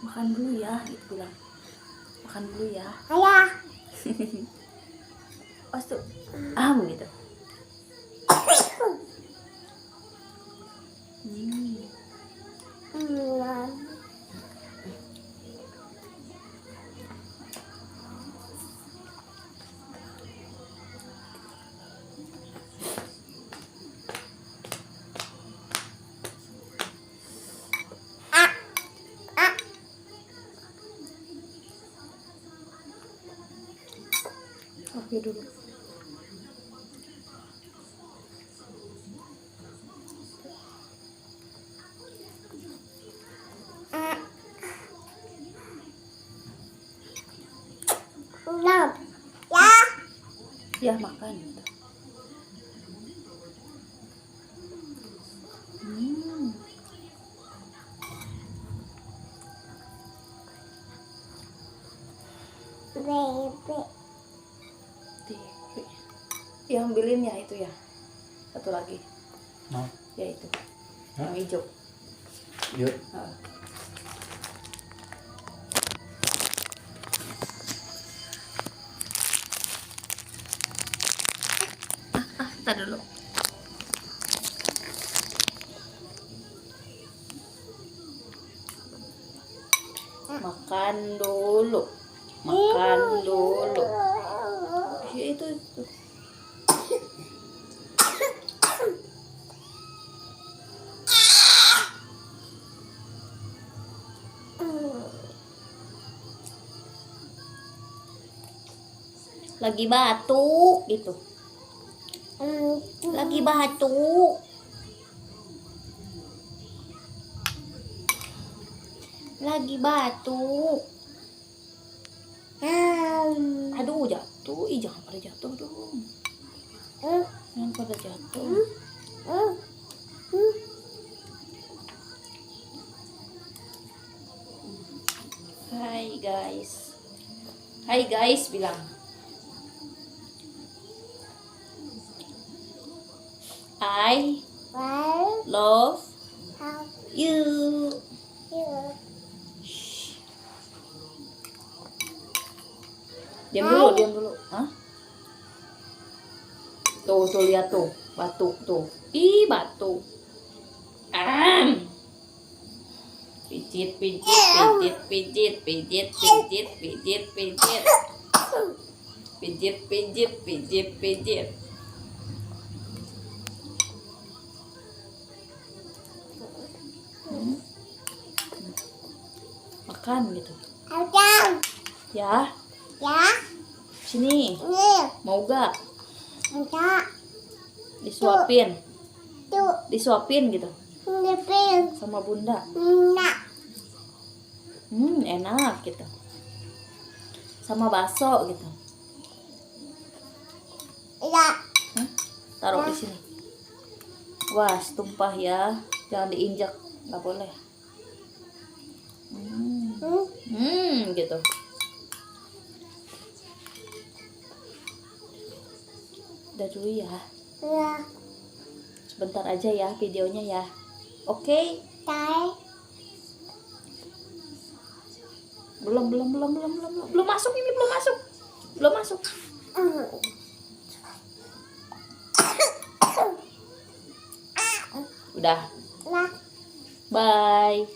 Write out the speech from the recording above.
Makan dulu ya, gitu bilang. Makan dulu ya. Ayah. Oh tuh, begitu. Oke dulu. Ya makan. Ya ambilin ya itu ya. Satu lagi. Nah. Ya itu. Hah? Yang hijau. Yuk. Tar dulu. Makan dulu. Makan dulu. Ya itu. Lagi batuk gitu. Lagi batuk. Lagi batuk. Aduh jatuh. Ih jangan pada jatuh dong. Jangan pada jatuh. Hai guys. Hai guys bilang. I love you. Diam dulu. Hah? Tuh lihat tuh, batuk tuh. Ih, batuk. Pijit. Pijit. Makan gitu. Ya. Sini. Mau gak? Disuapin gitu. Sama bunda. Enak gitu. Sama bakso gitu. Taruh di sini. Wah, tumpah ya. Jangan diinjak, nggak boleh. Gitu. Udah dulu ya. Sebentar aja ya videonya ya. Oke? Belum masuk ini, belum masuk. Udah. Bye.